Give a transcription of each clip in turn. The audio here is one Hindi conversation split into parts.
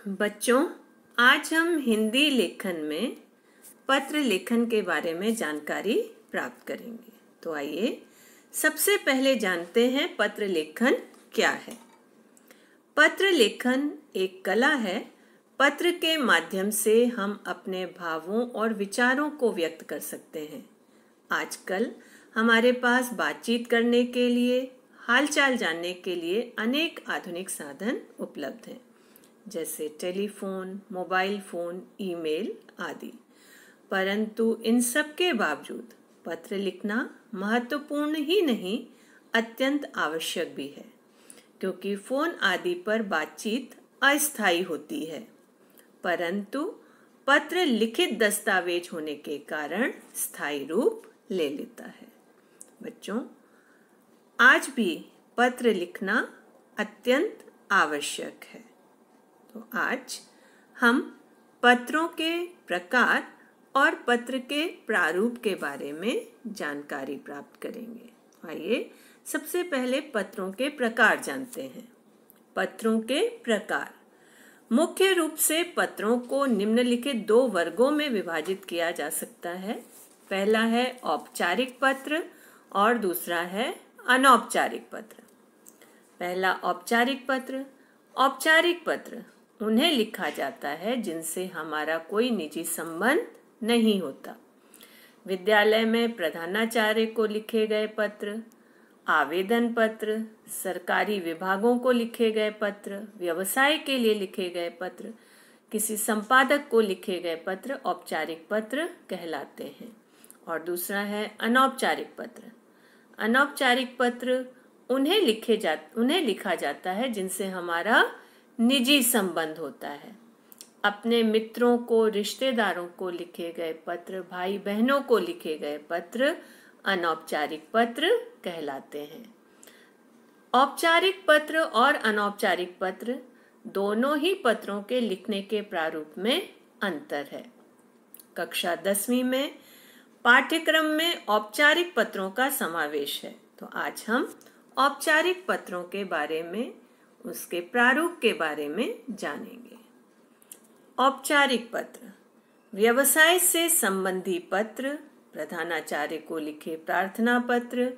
बच्चों, आज हम हिंदी लेखन में पत्र लेखन के बारे में जानकारी प्राप्त करेंगे। तो आइए सबसे पहले जानते हैं पत्र लेखन क्या है। पत्र लेखन एक कला है। पत्र के माध्यम से हम अपने भावों और विचारों को व्यक्त कर सकते हैं। आजकल हमारे पास बातचीत करने के लिए, हालचाल जानने के लिए अनेक आधुनिक साधन उपलब्ध हैं, जैसे टेलीफोन, मोबाइल फोन, ईमेल आदि। परंतु इन सब के बावजूद पत्र लिखना महत्वपूर्ण ही नहीं, अत्यंत आवश्यक भी है, क्योंकि फोन आदि पर बातचीत अस्थायी होती है। परंतु पत्र लिखित दस्तावेज होने के कारण स्थायी रूप ले लेता है। बच्चों, आज भी पत्र लिखना अत्यंत आवश्यक है। तो आज हम पत्रों के प्रकार और पत्र के प्रारूप के बारे में जानकारी प्राप्त करेंगे। आइए सबसे पहले पत्रों के प्रकार जानते हैं। पत्रों के प्रकार मुख्य रूप से पत्रों को निम्नलिखित दो वर्गों में विभाजित किया जा सकता है। पहला है औपचारिक पत्र और दूसरा है अनौपचारिक पत्र। पहला औपचारिक पत्र। औपचारिक पत्र उन्हें लिखा जाता है जिनसे हमारा कोई निजी संबंध नहीं होता। विद्यालय में प्रधानाचार्य को लिखे गए पत्र, आवेदन पत्र, सरकारी विभागों को लिखे गए पत्र, व्यवसाय के लिए लिखे गए पत्र, किसी संपादक को लिखे गए पत्र औपचारिक पत्र कहलाते हैं। और दूसरा है अनौपचारिक पत्र। अनौपचारिक पत्र उन्हें लिखा जाता है जिनसे हमारा निजी संबंध होता है। अपने मित्रों को, रिश्तेदारों को लिखे गए पत्र, भाई बहनों को लिखे गए पत्र अनौपचारिक पत्र कहलाते हैं। औपचारिक पत्र और अनौपचारिक पत्र दोनों ही पत्रों के लिखने के प्रारूप में अंतर है। कक्षा 10वीं में पाठ्यक्रम में औपचारिक पत्रों का समावेश है। तो आज हम औपचारिक पत्रों के बारे में, उसके प्रारूप के बारे में जानेंगे। औपचारिक पत्र व्यवसाय से संबंधी पत्र, प्रधानाचार्य को लिखे प्रार्थना पत्र,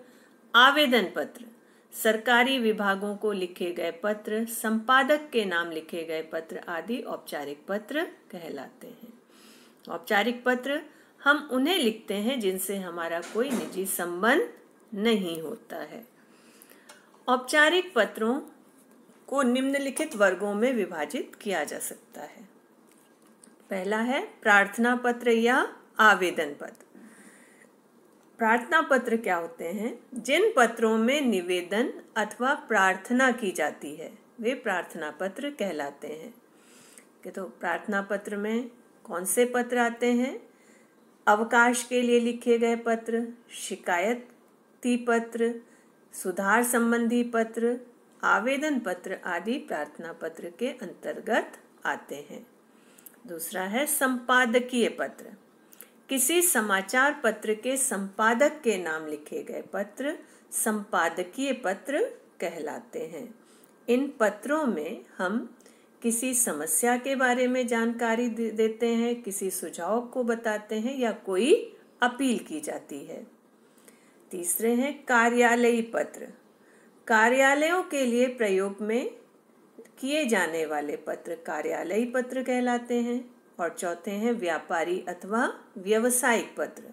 आवेदन पत्र, सरकारी विभागों को लिखे गए पत्र, संपादक के नाम लिखे गए पत्र आदि औपचारिक पत्र कहलाते हैं। औपचारिक पत्र हम उन्हें लिखते हैं जिनसे हमारा कोई निजी संबंध नहीं होता है। औपचारिक पत्रों को निम्नलिखित वर्गों में विभाजित किया जा सकता है। पहला है प्रार्थना पत्र या आवेदन पत्र। प्रार्थना पत्र क्या होते हैं? जिन पत्रों में निवेदन अथवा प्रार्थना की जाती है वे प्रार्थना पत्र कहलाते हैं। तो प्रार्थना पत्र में कौन से पत्र आते हैं? अवकाश के लिए लिखे गए पत्र, शिकायती पत्र, सुधार संबंधी पत्र, आवेदन पत्र आदि प्रार्थना पत्र के अंतर्गत आते हैं। दूसरा है संपादकीय पत्र। किसी समाचार पत्र के संपादक के नाम लिखे गए पत्र संपादकीय पत्र कहलाते हैं। इन पत्रों में हम किसी समस्या के बारे में जानकारी देते हैं, किसी सुझाव को बताते हैं या कोई अपील की जाती है। तीसरे हैं कार्यालयी पत्र। कार्यालयों के लिए प्रयोग में किए जाने वाले पत्र कार्यालयी पत्र कहलाते हैं। और चौथे हैं व्यापारी अथवा व्यावसायिक पत्र।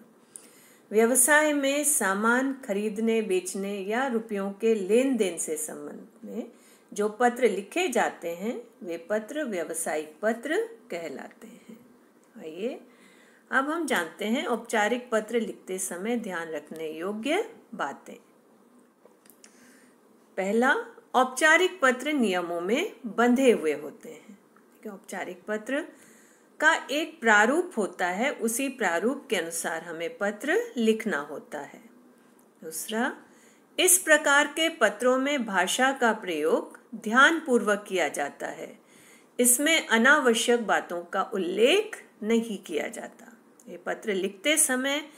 व्यवसाय में सामान खरीदने, बेचने या रुपयों के लेन देन से संबंध में जो पत्र लिखे जाते हैं वे पत्र व्यावसायिक पत्र कहलाते हैं। आइए अब हम जानते हैं औपचारिक पत्र लिखते समय ध्यान रखने योग्य बातें। पहला, औपचारिक पत्र नियमों में बंधे हुए होते हैं। औपचारिक पत्र का एक प्रारूप होता है, उसी प्रारूप के अनुसार हमें पत्र लिखना होता है। दूसरा, इस प्रकार के पत्रों में भाषा का प्रयोग ध्यानपूर्वक किया जाता है। इसमें अनावश्यक बातों का उल्लेख नहीं किया जाता। ये पत्र लिखते समय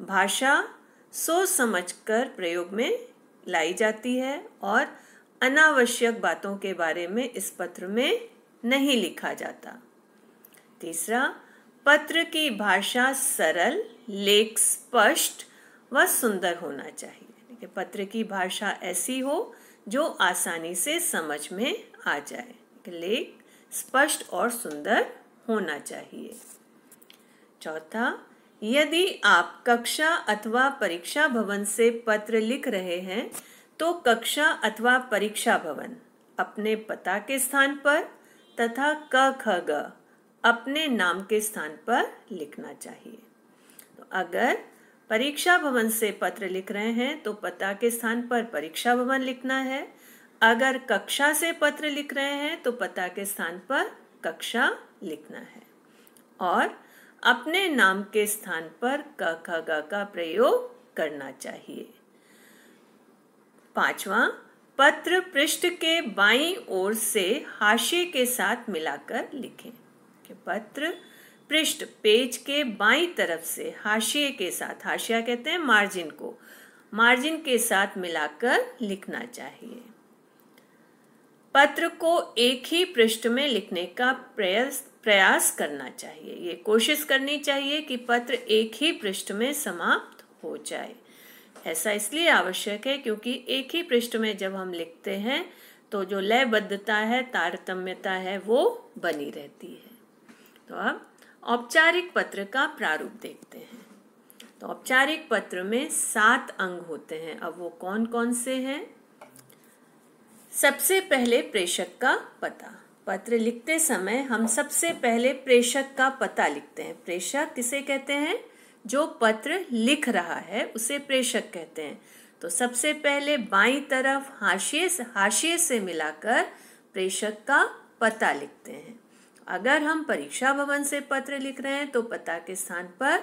भाषा सोच समझकर प्रयोग में लाई जाती है और अनावश्यक बातों के बारे में इस पत्र में नहीं लिखा जाता। तीसरा, पत्र की भाषा सरल, लेख स्पष्ट व सुंदर होना चाहिए। ठीक है, पत्र की भाषा ऐसी हो जो आसानी से समझ में आ जाए। लेख स्पष्ट और सुंदर होना चाहिए। चौथा, यदि आप कक्षा अथवा परीक्षा भवन से पत्र लिख रहे हैं तो कक्षा अथवा परीक्षा भवन अपने पता के स्थान पर तथा क ख ग अपने नाम के स्थान पर लिखना चाहिए। तो अगर परीक्षा भवन से पत्र लिख रहे हैं तो पता के स्थान पर परीक्षा भवन लिखना है। अगर कक्षा से पत्र लिख रहे हैं तो पता के स्थान पर कक्षा लिखना है और अपने नाम के स्थान पर क ख ग का प्रयोग करना चाहिए। पांचवा, पत्र पृष्ठ के बाईं ओर से हाशिए के साथ मिलाकर लिखें। पत्र पृष्ठ पेज के बाईं तरफ से हाशिए के साथ, हाशिया कहते हैं मार्जिन को, मार्जिन के साथ मिलाकर लिखना चाहिए। पत्र को एक ही पृष्ठ में लिखने का प्रयास करना चाहिए। ये कोशिश करनी चाहिए कि पत्र एक ही पृष्ठ में समाप्त हो जाए। ऐसा इसलिए आवश्यक है क्योंकि एक ही पृष्ठ में जब हम लिखते हैं तो जो लयबद्धता है, तारतम्यता है, वो बनी रहती है। तो अब औपचारिक पत्र का प्रारूप देखते हैं। तो औपचारिक पत्र में 7 अंग होते हैं। अब वो कौन कौन से हैं? सबसे पहले प्रेषक का पता। पत्र लिखते समय हम सबसे पहले प्रेषक का पता लिखते हैं। प्रेषक किसे कहते हैं? जो पत्र लिख रहा है उसे प्रेषक कहते हैं। तो सबसे पहले बाईं तरफ हाशिए से मिलाकर प्रेषक का पता लिखते हैं। अगर हम परीक्षा भवन से पत्र लिख रहे हैं तो पता के स्थान पर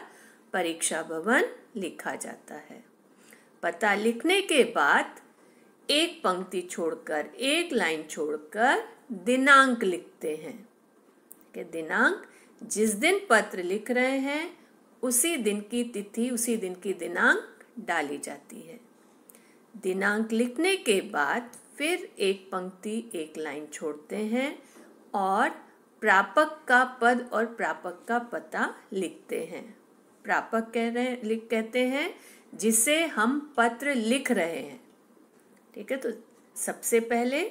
परीक्षा भवन लिखा जाता है। पता लिखने के बाद एक पंक्ति छोड़कर, एक लाइन छोड़कर दिनांक लिखते हैं कि दिनांक जिस दिन पत्र लिख रहे हैं उसी दिन की तिथि, उसी दिन की दिनांक डाली जाती है। दिनांक लिखने के बाद फिर एक पंक्ति, एक लाइन छोड़ते हैं और प्रापक का पद और प्रापक का पता लिखते हैं। प्रापक कहते हैं जिसे हम पत्र लिख रहे हैं। ठीक है, तो सबसे पहले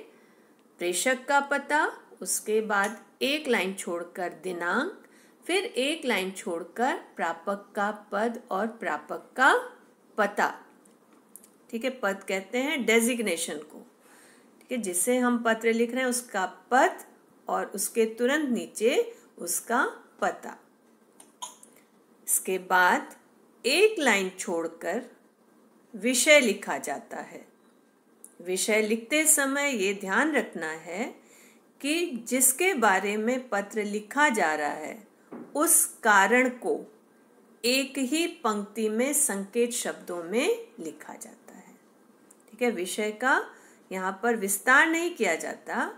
प्रेषक का पता, उसके बाद एक लाइन छोड़कर दिनांक, फिर एक लाइन छोड़कर प्रापक का पद और प्रापक का पता। ठीक है, पद कहते हैं डेजिग्नेशन को। ठीक है, जिससे हम पत्र लिख रहे हैं उसका पद और उसके तुरंत नीचे उसका पता। इसके बाद एक लाइन छोड़कर विषय लिखा जाता है। विषय लिखते समय ये ध्यान रखना है कि जिसके बारे में पत्र लिखा जा रहा है उस कारण को एक ही पंक्ति में संकेत शब्दों में लिखा जाता है। ठीक है, विषय का यहाँ पर विस्तार नहीं किया जाता,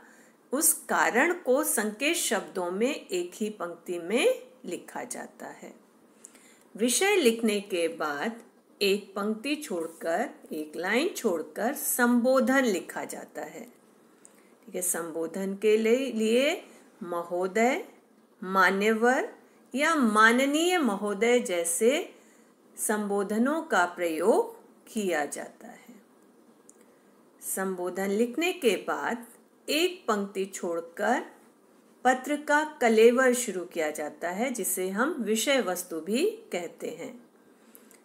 उस कारण को संकेत शब्दों में एक ही पंक्ति में लिखा जाता है। विषय लिखने के बाद एक पंक्ति छोड़कर, एक लाइन छोड़कर संबोधन लिखा जाता है। ठीक है, संबोधन के लिए महोदय, मान्यवर या माननीय महोदय जैसे संबोधनों का प्रयोग किया जाता है। संबोधन लिखने के बाद एक पंक्ति छोड़कर पत्र का कलेवर शुरू किया जाता है, जिसे हम विषय वस्तु भी कहते हैं।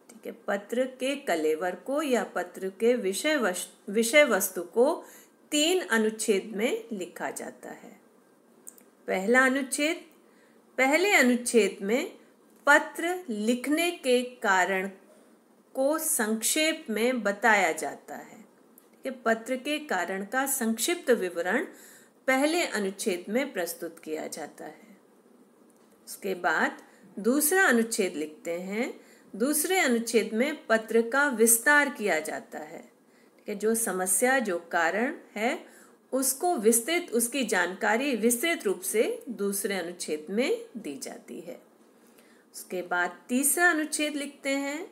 ठीक है, पत्र के कलेवर को या पत्र के विषय वस्तु को 3 अनुच्छेद में लिखा जाता है। पहला अनुच्छेद, पहले अनुच्छेद में पत्र लिखने के कारण को संक्षेप में बताया जाता है। कि पत्र के कारण का संक्षिप्त विवरण पहले अनुच्छेद में प्रस्तुत किया जाता है। उसके बाद दूसरा अनुच्छेद लिखते हैं। दूसरे अनुच्छेद में पत्र का विस्तार किया जाता है। कि जो समस्या, जो कारण है उसको विस्तृत, उसकी जानकारी विस्तृत रूप से दूसरे अनुच्छेद में दी जाती है। उसके बाद तीसरा अनुच्छेद लिखते हैं।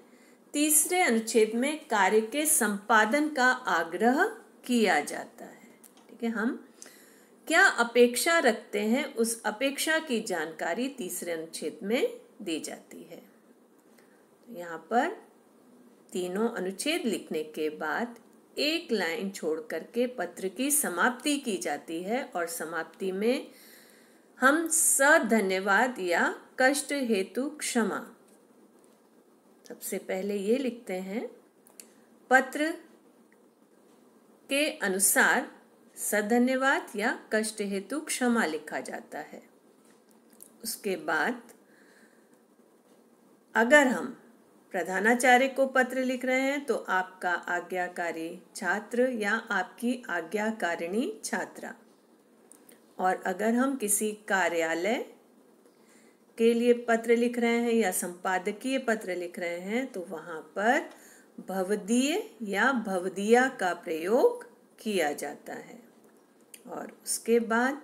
तीसरे अनुच्छेद में कार्य के संपादन का आग्रह किया जाता है। ठीक है, हम क्या अपेक्षा रखते हैं, उस अपेक्षा की जानकारी तीसरे अनुच्छेद में दी जाती है। यहाँ पर तीनों अनुच्छेद लिखने के बाद एक लाइन छोड़ करके पत्र की समाप्ति की जाती है और समाप्ति में हम सधन्यवाद या कष्ट हेतु क्षमा, सबसे पहले ये लिखते हैं, पत्र के अनुसार सधन्यवाद या कष्ट हेतु क्षमा लिखा जाता है। उसके बाद अगर हम प्रधानाचार्य को पत्र लिख रहे हैं तो आपका आज्ञाकारी छात्र या आपकी आज्ञाकारिणी छात्रा, और अगर हम किसी कार्यालय के लिए पत्र लिख रहे हैं या संपादकीय पत्र लिख रहे हैं तो वहाँ पर भवदीय या भवदीया का प्रयोग किया जाता है। और उसके बाद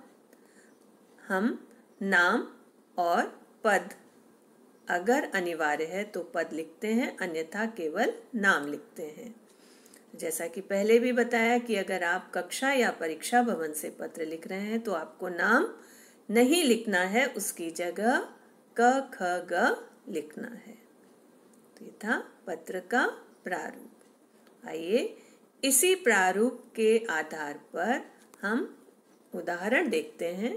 हम नाम और पद, अगर अनिवार्य है तो पद लिखते हैं, अन्यथा केवल नाम लिखते हैं। जैसा कि पहले भी बताया कि अगर आप कक्षा या परीक्षा भवन से पत्र लिख रहे हैं तो आपको नाम नहीं लिखना है, उसकी जगह क ख ग लिखना है। तो ये था पत्र का प्रारूप। आइए इसी प्रारूप के आधार पर हम उदाहरण देखते हैं।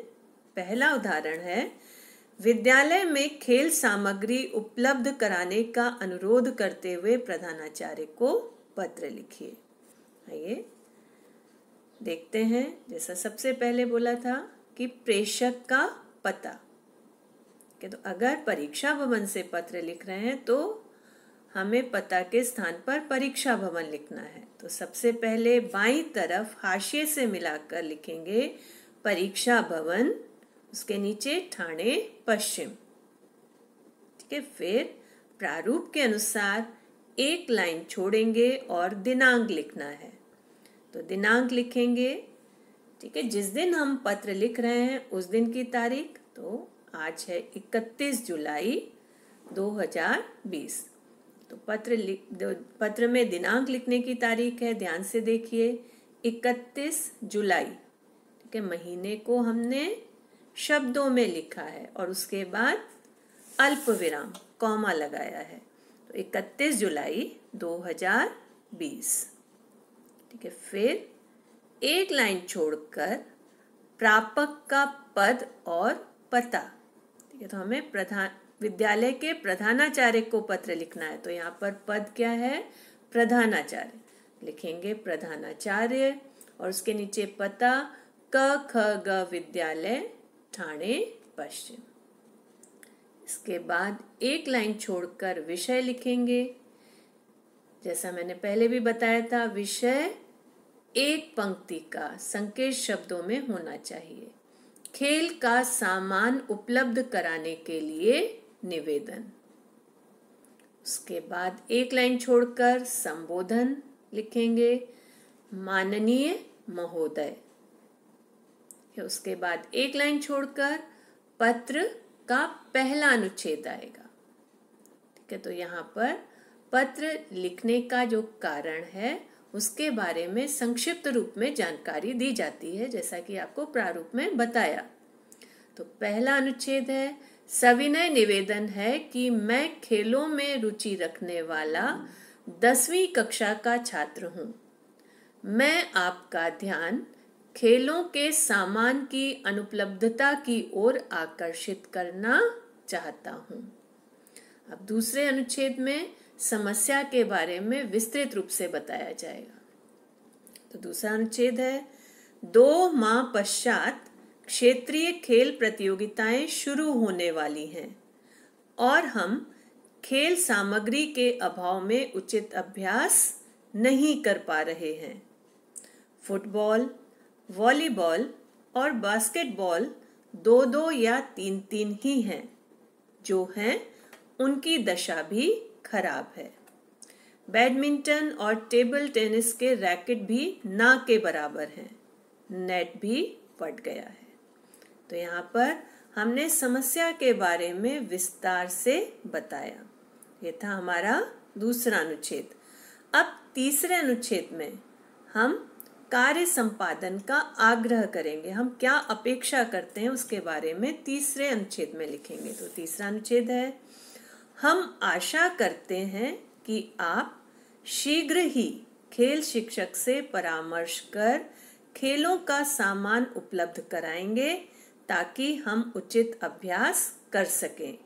पहला उदाहरण है, विद्यालय में खेल सामग्री उपलब्ध कराने का अनुरोध करते हुए प्रधानाचार्य को पत्र लिखिए। आइए देखते हैं। जैसा सबसे पहले बोला था कि प्रेषक का पता, कि तो अगर परीक्षा भवन से पत्र लिख रहे हैं तो हमें पता के स्थान पर परीक्षा भवन लिखना है। तो सबसे पहले बाईं तरफ हाशिए से मिलाकर लिखेंगे परीक्षा भवन, उसके नीचे ठाणे पश्चिम। ठीक है, फिर प्रारूप के अनुसार एक लाइन छोड़ेंगे और दिनांक लिखना है। तो दिनांक लिखेंगे, ठीक है, जिस दिन हम पत्र लिख रहे हैं उस दिन की तारीख। तो आज है 31 जुलाई 2020। तो पत्र में दिनांक लिखने की तारीख है, ध्यान से देखिए 31 जुलाई। ठीक है, महीने को हमने शब्दों में लिखा है और उसके बाद अल्प विराम कॉमा लगाया है। तो 31 जुलाई 2020। ठीक है, फिर एक लाइन छोड़कर प्रापक का पद और पता। ठीक है, तो हमें विद्यालय के प्रधानाचार्य को पत्र लिखना है। तो यहाँ पर पद क्या है, प्रधानाचार्य। लिखेंगे प्रधानाचार्य और उसके नीचे पता क ख ग विद्यालय ठाणे पश्चिम। इसके बाद एक लाइन छोड़कर विषय लिखेंगे। जैसा मैंने पहले भी बताया था, विषय एक पंक्ति का संकेत शब्दों में होना चाहिए। खेल का सामान उपलब्ध कराने के लिए निवेदन। उसके बाद एक लाइन छोड़कर संबोधन लिखेंगे, माननीय महोदय। उसके बाद एक लाइन छोड़कर पत्र का पहला अनुच्छेद आएगा। ठीक है, तो यहाँ पर पत्र लिखने का जो कारण है उसके बारे में संक्षिप्त रूप में जानकारी दी जाती है, जैसा कि आपको प्रारूप में बताया। तो पहला अनुच्छेद है, सविनय निवेदन है कि मैं खेलों में रुचि रखने वाला 10वीं कक्षा का छात्र हूँ। मैं आपका ध्यान खेलों के सामान की अनुपलब्धता की ओर आकर्षित करना चाहता हूँ। अब दूसरे अनुच्छेद में समस्या के बारे में विस्तृत रूप से बताया जाएगा। तो दूसरा अनुच्छेद है, 2 माह पश्चात क्षेत्रीय खेल प्रतियोगिताएं शुरू होने वाली हैं और हम खेल सामग्री के अभाव में उचित अभ्यास नहीं कर पा रहे हैं। फुटबॉल, वॉलीबॉल और बास्केटबॉल 2-2 या 3-3 ही हैं। जो हैं उनकी दशा भी खराब है। बैडमिंटन और टेबल टेनिस के रैकेट भी ना के बराबर हैं। नेट भी फट गया है। तो यहाँ पर हमने समस्या के बारे में विस्तार से बताया। ये था हमारा दूसरा अनुच्छेद। अब तीसरे अनुच्छेद में हम कार्य संपादन का आग्रह करेंगे। हम क्या अपेक्षा करते हैं उसके बारे में तीसरे अनुच्छेद में लिखेंगे। तो तीसरा अनुच्छेद है, हम आशा करते हैं कि आप शीघ्र ही खेल शिक्षक से परामर्श कर खेलों का सामान उपलब्ध कराएंगे ताकि हम उचित अभ्यास कर सकें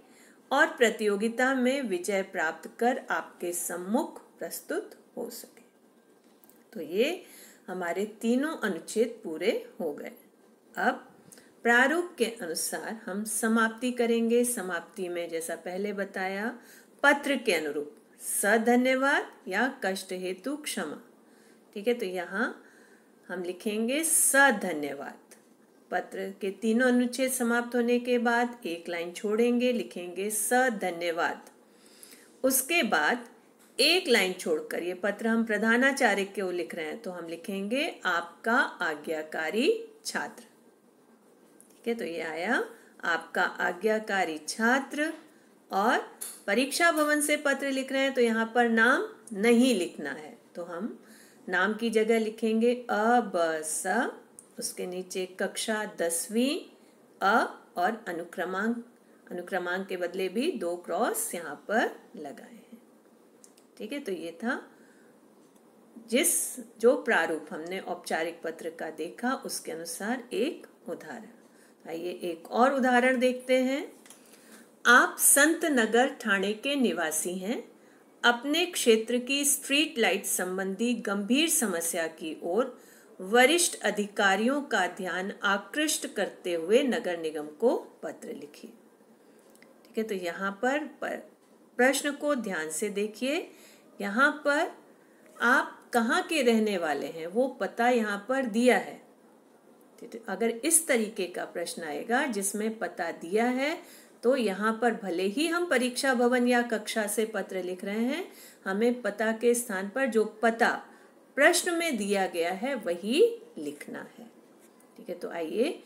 और प्रतियोगिता में विजय प्राप्त कर आपके सम्मुख प्रस्तुत हो सके। तो ये हमारे तीनों अनुच्छेद पूरे हो गए। अब प्रारूप के अनुसार हम समाप्ति करेंगे। समाप्ति में जैसा पहले बताया, पत्र के अनुरूप सधन्यवाद या कष्ट हेतु क्षमा। ठीक है, तो यहाँ हम लिखेंगे सधन्यवाद। पत्र के तीनों अनुच्छेद समाप्त होने के बाद एक लाइन छोड़ेंगे, लिखेंगे सधन्यवाद। उसके बाद एक लाइन छोड़कर, ये पत्र हम प्रधानाचार्य को लिख रहे हैं, तो हम लिखेंगे आपका आज्ञाकारी छात्र। ठीक है, तो ये आया आपका आज्ञाकारी छात्र। और परीक्षा भवन से पत्र लिख रहे हैं तो यहाँ पर नाम नहीं लिखना है, तो हम नाम की जगह लिखेंगे अ ब स, उसके नीचे कक्षा 10वीं अ और अनुक्रमांक के बदले भी 2 क्रॉस यहाँ पर लगाए हैं। ठीक है, तो ये था जो प्रारूप हमने औपचारिक पत्र का देखा उसके अनुसार एक उदाहरण। आइए एक और उदाहरण देखते हैं। आप संत नगर ठाणे के निवासी हैं। अपने क्षेत्र की स्ट्रीट लाइट संबंधी गंभीर समस्या की ओर वरिष्ठ अधिकारियों का ध्यान आकृष्ट करते हुए नगर निगम को पत्र लिखिए। ठीक है, तो यहाँ पर प्रश्न को ध्यान से देखिए। यहाँ पर आप कहाँ के रहने वाले हैं वो पता यहाँ पर दिया है। अगर इस तरीके का प्रश्न आएगा जिसमें पता दिया है तो यहाँ पर भले ही हम परीक्षा भवन या कक्षा से पत्र लिख रहे हैं, हमें पता के स्थान पर जो पता प्रश्न में दिया गया है वही लिखना है। ठीक है, तो आइए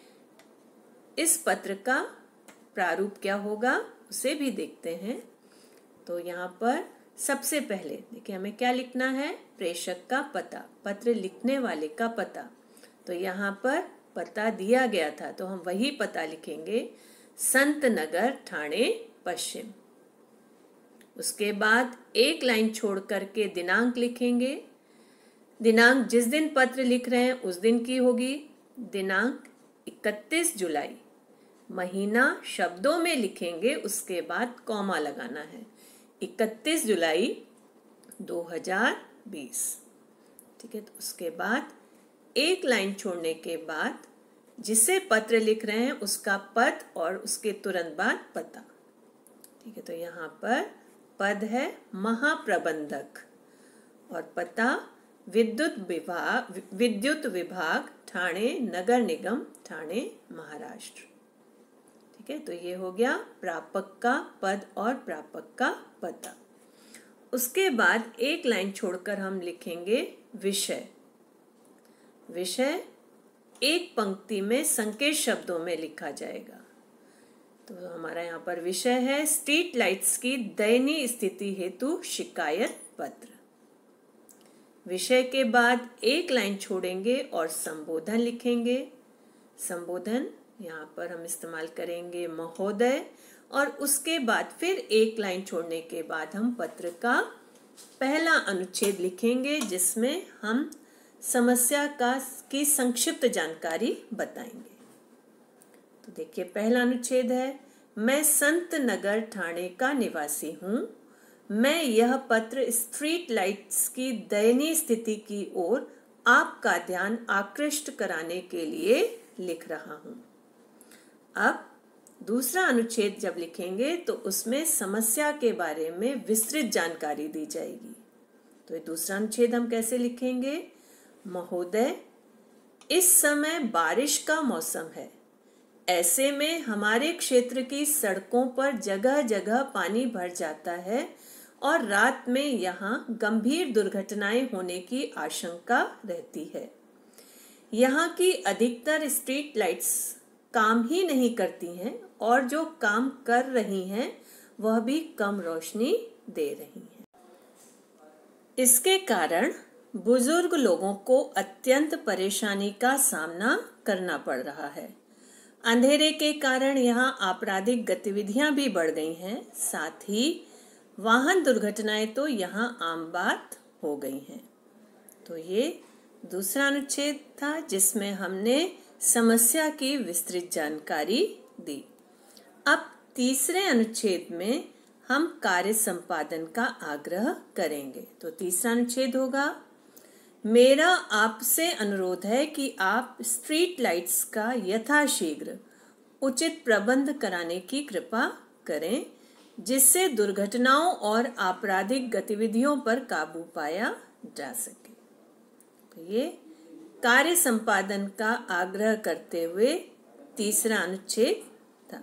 इस पत्र का प्रारूप क्या होगा उसे भी देखते हैं। तो यहाँ पर सबसे पहले देखिए हमें क्या लिखना है, प्रेषक का पता, पत्र लिखने वाले का पता। तो यहाँ पर पता दिया गया था तो हम वही पता लिखेंगे, संत नगर ठाणे पश्चिम। उसके बाद एक लाइन छोड़ करके दिनांक लिखेंगे। दिनांक जिस दिन पत्र लिख रहे हैं उस दिन की होगी, दिनांक 31 जुलाई। महीना शब्दों में लिखेंगे, उसके बाद कॉमा लगाना है, 31 जुलाई 2020। ठीक है, तो उसके बाद एक लाइन छोड़ने के बाद जिसे पत्र लिख रहे हैं उसका पद और उसके तुरंत बाद पता। ठीक है, तो यहाँ पर पद है महाप्रबंधक और पता विद्युत विभाग ठाणे नगर निगम ठाणे महाराष्ट्र। ठीक है, तो ये हो गया प्रापक का पद और प्रापक का पता। उसके बाद एक लाइन छोड़कर हम लिखेंगे विषय। विषय एक पंक्ति में संकेत शब्दों में लिखा जाएगा। तो हमारा यहाँ पर विषय है स्ट्रीट लाइट्स की दयनीय स्थिति हेतु शिकायत पत्र। विषय के बाद एक लाइन छोड़ेंगे और संबोधन लिखेंगे। संबोधन यहाँ पर हम इस्तेमाल करेंगे महोदय, और उसके बाद फिर एक लाइन छोड़ने के बाद हम पत्र का पहला अनुच्छेद लिखेंगे जिसमें हम समस्या की संक्षिप्त जानकारी बताएंगे। तो देखिए पहला अनुच्छेद है, मैं संत नगर ठाणे का निवासी हूँ। मैं यह पत्र स्ट्रीट लाइट्स की दयनीय स्थिति की ओर आपका ध्यान आकृष्ट कराने के लिए लिख रहा हूँ। अब दूसरा अनुच्छेद जब लिखेंगे तो उसमें समस्या के बारे में विस्तृत जानकारी दी जाएगी। तो ये दूसरा अनुच्छेद हम कैसे लिखेंगे, महोदय इस समय बारिश का मौसम है। ऐसे में हमारे क्षेत्र की सड़कों पर जगह जगह पानी भर जाता है और रात में यहाँ गंभीर दुर्घटनाएं होने की आशंका रहती है। यहाँ की अधिकतर स्ट्रीट लाइट्स काम ही नहीं करती हैं और जो काम कर रही हैं वह भी कम रोशनी दे रही हैं। इसके कारण बुजुर्ग लोगों को अत्यंत परेशानी का सामना करना पड़ रहा है। अंधेरे के कारण यहाँ आपराधिक गतिविधियां भी बढ़ गई हैं, साथ ही वाहन दुर्घटनाएं तो यहाँ आम बात हो गई हैं। तो ये दूसरा अनुच्छेद था जिसमें हमने समस्या की विस्तृत जानकारी दी। अब तीसरे अनुच्छेद में हम कार्य संपादन का आग्रह करेंगे। तो तीसरा अनुच्छेद होगा, मेरा आपसे अनुरोध है कि आप स्ट्रीट लाइट्स का यथाशीघ्र उचित प्रबंध कराने की कृपा करें, जिससे दुर्घटनाओं और आपराधिक गतिविधियों पर काबू पाया जा सके। तो ये कार्य संपादन का आग्रह करते हुए तीसरा अनुच्छेद था।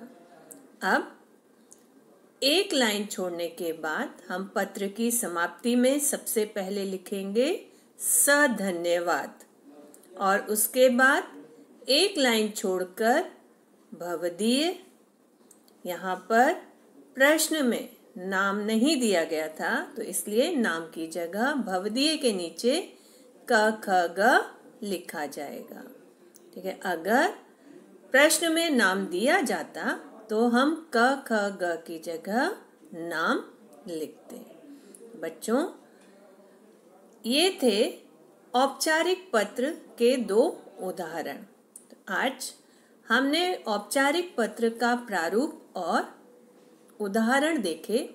अब एक लाइन छोड़ने के बाद हम पत्र की समाप्ति में सबसे पहले लिखेंगे धन्यवाद, और उसके बाद एक लाइन छोड़कर भवदीय। यहाँ पर प्रश्न में नाम नहीं दिया गया था, तो इसलिए नाम की जगह भवदीय के नीचे क ख ग लिखा जाएगा। ठीक है, अगर प्रश्न में नाम दिया जाता तो हम क ख ग की जगह नाम लिखते। बच्चों, ये थे औपचारिक पत्र के 2 उदाहरण। तो आज हमने औपचारिक पत्र का प्रारूप और उदाहरण देखे।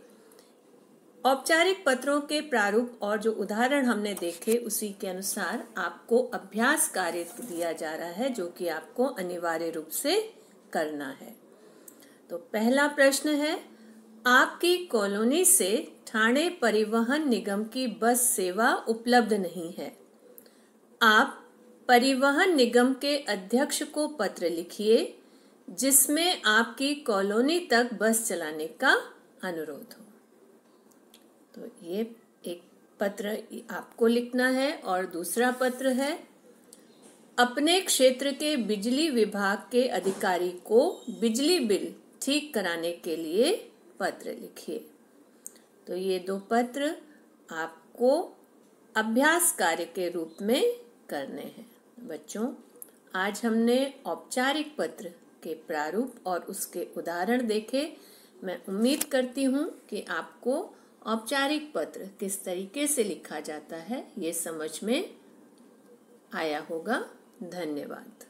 औपचारिक पत्रों के प्रारूप और जो उदाहरण हमने देखे उसी के अनुसार आपको अभ्यास कार्य दिया जा रहा है, जो कि आपको अनिवार्य रूप से करना है। तो पहला प्रश्न है, आपकी कॉलोनी से ठाणे परिवहन निगम की बस सेवा उपलब्ध नहीं है। आप परिवहन निगम के अध्यक्ष को पत्र लिखिए जिसमें आपकी कॉलोनी तक बस चलाने का अनुरोध हो। तो ये एक पत्र आपको लिखना है। और दूसरा पत्र है, अपने क्षेत्र के बिजली विभाग के अधिकारी को बिजली बिल ठीक कराने के लिए पत्र लिखिए। तो ये 2 पत्र आपको अभ्यास कार्य के रूप में करने हैं। बच्चों, आज हमने औपचारिक पत्र के प्रारूप और उसके उदाहरण देखे। मैं उम्मीद करती हूँ कि आपको औपचारिक पत्र किस तरीके से लिखा जाता है ये समझ में आया होगा। धन्यवाद।